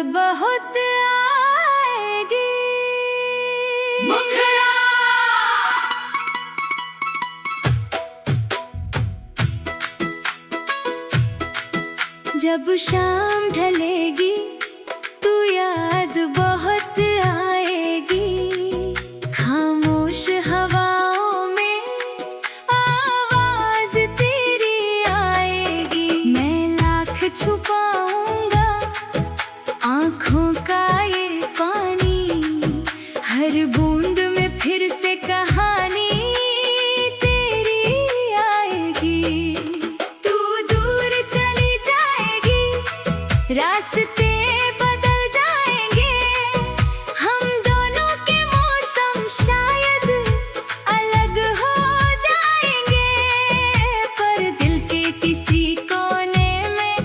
बहुत आएगी। जब शाम ढलेगी तू याद बहुत आएगी। खामोश हवाओं में आवाज तेरी आएगी। मैं लाख छुपाऊंगा आँखों का ये पानी, हर बूंद में फिर से कहानी तेरी आएगी। तू दूर चली जाएगी, रास्ते बदल जाएंगे। हम दोनों के मौसम शायद अलग हो जाएंगे, पर दिल के किसी कोने में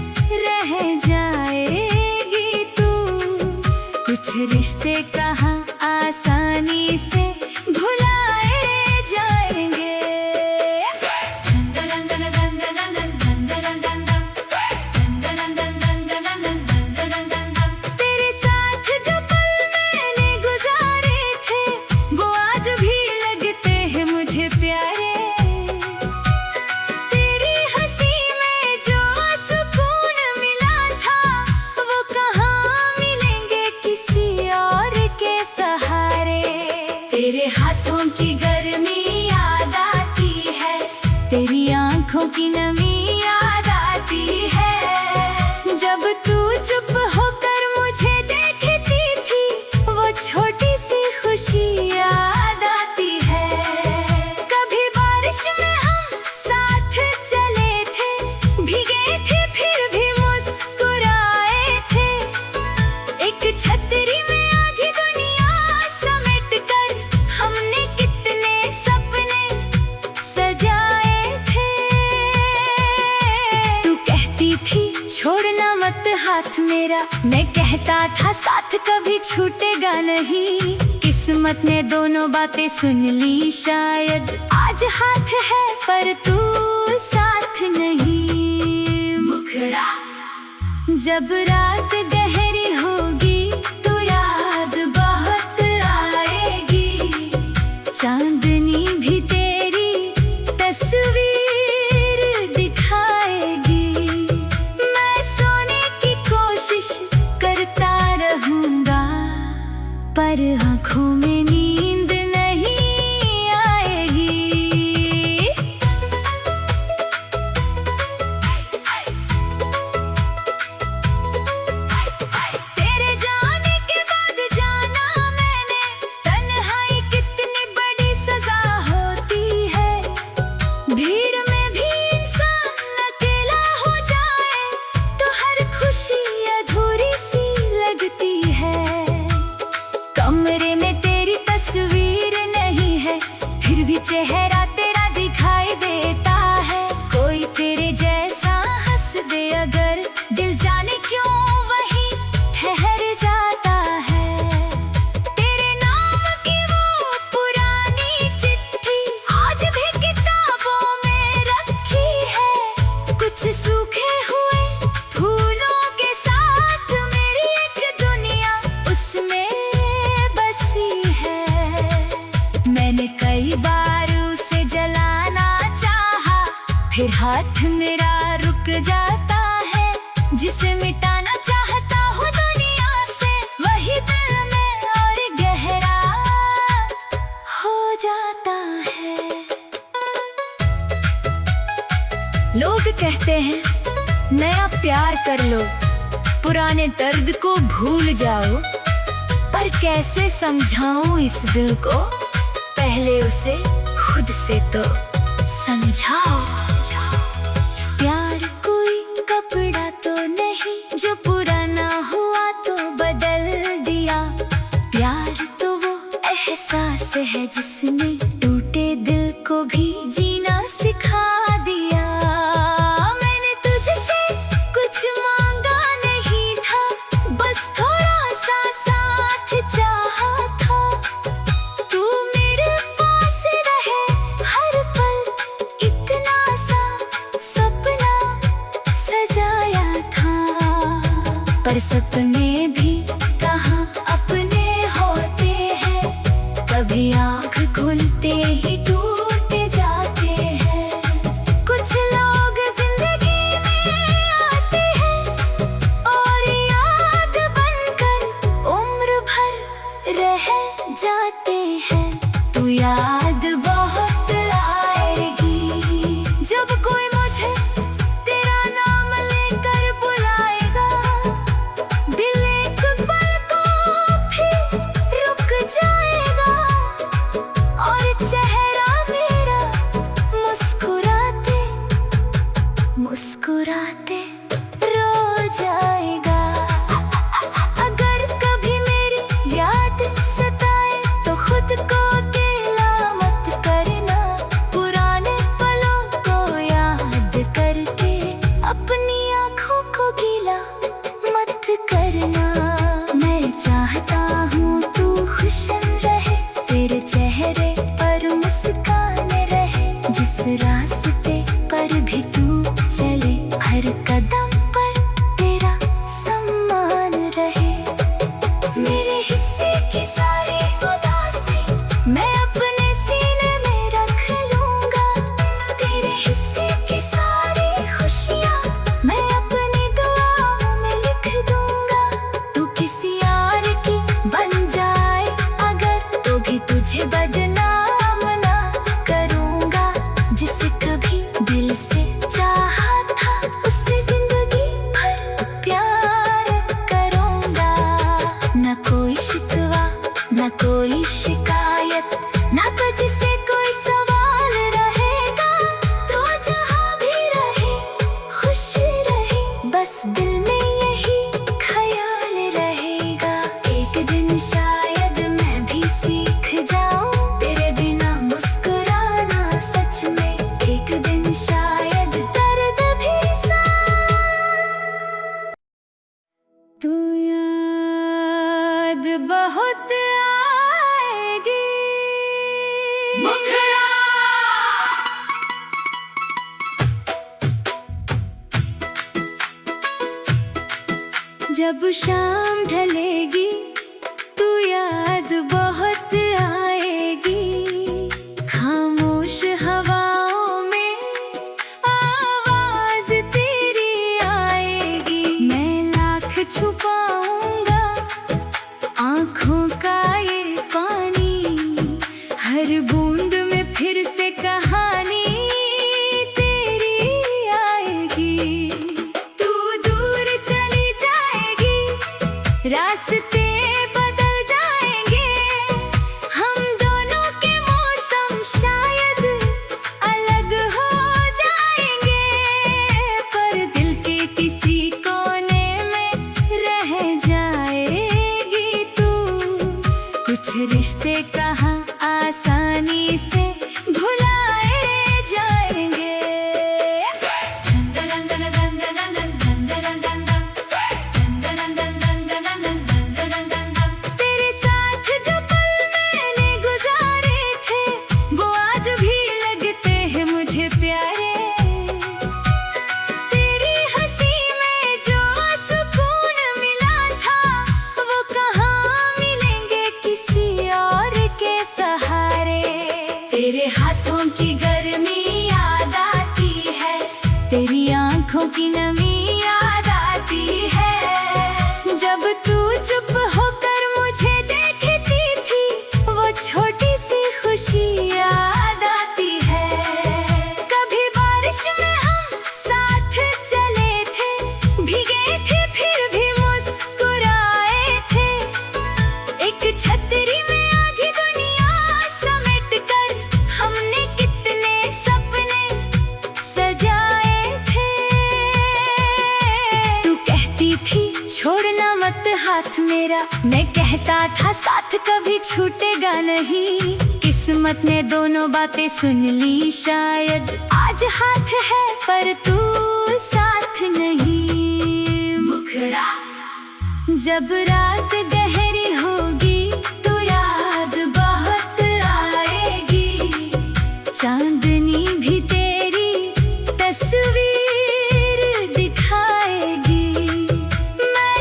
रह जाएगी तू। कुछ रिश्ते कहाँ आसानी से भुलाए जाएंगे। तेरे साथ जो पल मैंने गुजारे थे वो आज भी लगते हैं मुझे प्यारे। तेरी हंसी में जो सुकून मिला था वो कहाँ मिलेंगे किसी और के सहारे। तेरे हाथों की गर्मी याद आती है, तेरी आंखों की नमी याद आती है। जब तू चुप होकर मुझे देखती थी वो छोटी सी खुशी याद आती है। कभी बारिश में हम साथ चले थे, भीगे थे फिर भी मुस्कुराए थे। एक छतरी में आधी दुनिया समेट कर हमने कितने सपने सजाए थे। तू कहती थी छोड़ना मत हाथ मेरा, मैं कहता था साथ कभी छूटेगा नहीं। किस्मत ने दोनों बातें सुन ली, शायद आज हाथ है पर तू साथ नहीं। मुखड़ा जब रात गहरी होगी तो याद बहुत आएगी। चांदनी भी तेरी तस्वीर दिखाएगी। मैं सोने की कोशिश करता रहूंगा पर आँखों में नींद नहीं आएगी। तेरे जाने के बाद जाना मैंने, तन्हाई कितनी बड़ी सजा होती है। भीड़ में भी इंसान अकेला हो जाए तो हर खुशी अधूरी सी लगती है। कमरे में तेरी तस्वीर नहीं है फिर भी चेहरा तेरा दिखाई देता है। कोई तेरे जैसा हंस दे अगर, दिल जाने क्यों वहीं ठहर जाता है। तेरे नाम की वो पुरानी चिट्ठी आज भी किताबों में रखी है। कुछ सूखे हुए फूलों के साथ मेरी एक दुनिया उसमें बसी है। मैंने कई बार उसे जलाना चाहा फिर हाथ मेरा रुक जाता है। जिसे मिटाना चाहता हूँ दुनिया से वही दिल में और गहरा हो जाता है। लोग कहते हैं नया प्यार कर लो, पुराने दर्द को भूल जाओ, पर कैसे समझाऊं इस दिल को, पहले उसे खुद से तो समझाओ। प्यार कोई कपड़ा तो नहीं जो पुराना हुआ तो बदल दिया। प्यार तो वो एहसास है जिसने टूटे दिल को भी जीना सिखा दिया। मैंने तुझसे कुछ मांगा नहीं था, बस थोड़ा सा साथ चाहा था। तू मेरे पास रहे हर पल, इतना सा सपना सजाया था। पर सपने भी कहाँ अपने होते हैं, कभी आँख खुलते ही टूट जाते हैं। कुछ लोग जिंदगी में आते हैं और याद बनकर उम्र भर रह जाते हैं। तू याद बहुत आएगी जब कोई मुझे तेरा नाम लेकर बुलाएगा। दिल एक पल को भी रुक जाएगा और चेहरा मेरा मुस्कुराते मुस्कुराते रो जाएगा। अगर कभी मेरी याद सताए तो खुद को अकेला मत करना। पुराने पलों को याद करके अपनी आँखों को गीला मत करना। मैं चाहता हूँ तू खुश रहे, तेरे चेहरे पर मुस्कान रहे। जिस रास्ते पर भी तू चले, हर कदम पर तेरा सम्मान रहे। मेरे हिस्से की सारी उदासी मैं अपने सीने में रख लूंगा। तेरे हिस्से की सारी खुशियाँ मैं अपनी दुआओं में लिख दूंगा। तू किसी और की बन जाए अगर, तो भी तुझे बदनाम ना करूंगा। जिसे कभी दिल से चाहा था उससे जिंदगी भर प्यार करूंगा। न कोई शिकवा न कोई शिकायत, ना तुझसे कोई सवाल रहेगा। तो जहाँ भी रहे खुश रहे, बस दिल में यही ख्याल रहेगा। एक दिन शायद मैं भी सीख जाऊं तेरे बिना मुस्कुराना सच में। एक दिन शायद दर्द भी तू याद बहुत आएगी। जब शाम ढलेगी तू याद बहुत आएगी। खामोश हवाओं में आवाज तेरी आएगी। मैं लाख छुपाऊंगा आँखों का ये पानी, हर बूंद में फिर से कहानी तेरी आएगी। तू दूर चली जाएगी, रास्ते बदल जाएंगे। हम दोनों के मौसम शायद अलग हो जाएंगे, पर दिल के किसी कोने में रह जाएगी तू। कुछ रिश्ते कहाँ आसानी से भुलाए जाएंगे। तेरे साथ जो पल मैंने गुजारे थे, वो आज भी लगते हैं मुझे प्यारे। तेरी हंसी में जो सुकून मिला था, वो कहाँ मिलेंगे किसी और के सहारे। तेरे हाथों की गर्मी याद आती है, तेरी आँखों की नमी याद आती है। जब तू चुप होकर मुझे देखती थी, वो छोटी सी खुशी याद आती है। कभी बारिश में हम साथ चले थे, भीगे थे फिर भी मुस्कुराए थे। एक छतरी में आधी दुनिया समेट कर हमने कितने सपने सजाए थे। तू कहती थी छोड़ना मत हाथ मेरा, मैं कहता था साथ कभी छूटेगा नहीं। किस्मत ने दोनों बातें सुन ली, शायद आज हाथ है पर तू साथ नहीं। मुखड़ा जब रात गहरी होगी तो याद बहुत आएगी। चांदनी भी तेरी तस्वीर दिखाएगी। मैं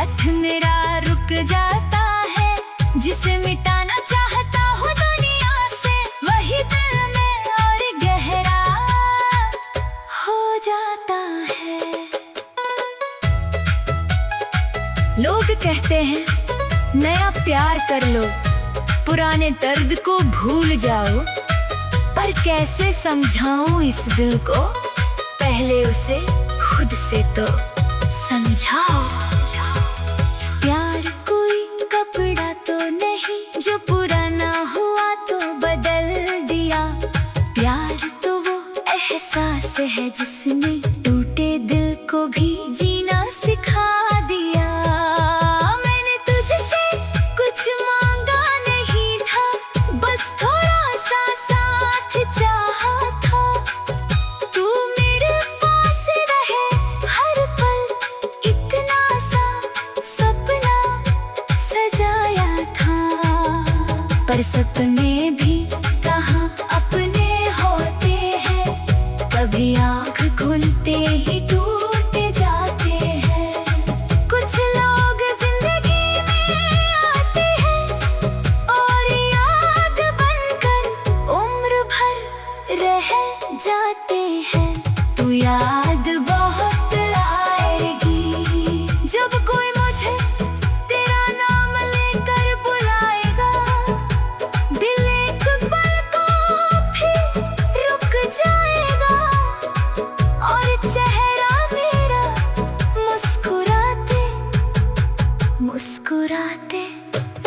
हाथ मेरा रुक जाता है, जिसे मिटाना चाहता हूँ दुनिया से, वही दिल में और गहरा हो जाता है। लोग कहते हैं नया प्यार कर लो, पुराने दर्द को भूल जाओ, पर कैसे समझाऊं इस दिल को, पहले उसे खुद से तो समझाओ। प्यार कोई कपड़ा तो नहीं जो पुराना हुआ तो बदल दिया, प्यार तो वो एहसास है जिसने टूटे दिल को भी जीना सिखा दिया। मैंने तुझसे कुछ मांगा नहीं था, बस थोड़ा सा साथ चाहा था, तू मेरे पास रहे हर पल, इतना सा सपना सजाया था। पर सपने भी कहाँ अपने होते हैं, कभी आँख खुलते ही टूट जाते हैं। कुछ लोग जिंदगी में आते हैं और याद बनकर उम्र भर रह जाते हैं। तू याद बहुत आएगी जब कोई मुझे तेरा नाम लेकर बुलाएगा, दिल एक पल को फिर रुक जाएगा और चेहरा मेरा मुस्कुराते मुस्कुराते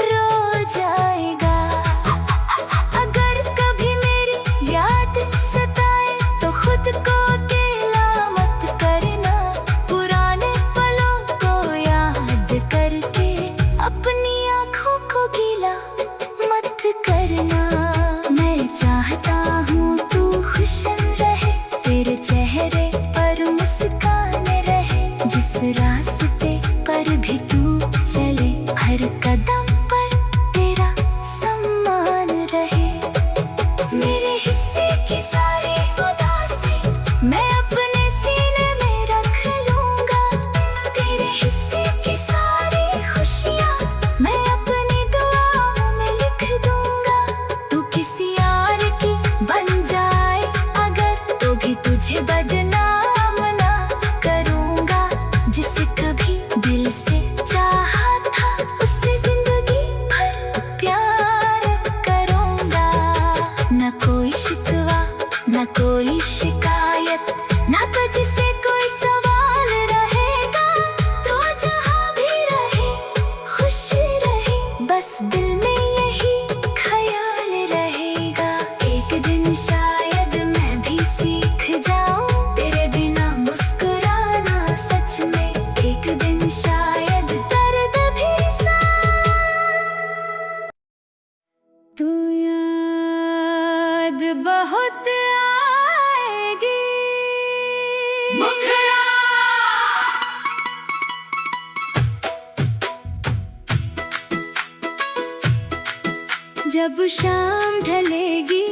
रो जाएगा। अगर कभी मेरी याद सताए तो खुद को अकेला मत करना, पुराने पलों को याद करके अपनी आँखों को गीला मत करना। मैं चाहता हूँ तू खुश रहे, तेरे चेहरे पर मुस्कान रहे, जिस रास्ते पर भी तू चले हर कदम पर तेरा सम्मान रहे। मेरे हिस्से की सारी उदासी मैं अपने सीने में रख लूंगा, तेरे हिस्से की सारी खुशियाँ मैं अपनी दुआओं में लिख दूंगा। तू किसी और की बन जाए अगर, तो भी तुझे बदनाम ना करूंगा, जिसे कभी दिल से चाहा था उससे जिंदगी भर प्यार करूंगा। न कोई शिकवा न कोई शिकायत, ना तुझसे कोई सवाल रहेगा, तो जहाँ भी रहे खुश रहे, बस दिल में यही ख्याल रहेगा। एक दिन शायद मैं भी सीख जाऊं तेरे बिना मुस्कुराना सच में, एक दिन शायद दर्द भी सा तू याद बहुत आएगी जब शाम ढलेगी,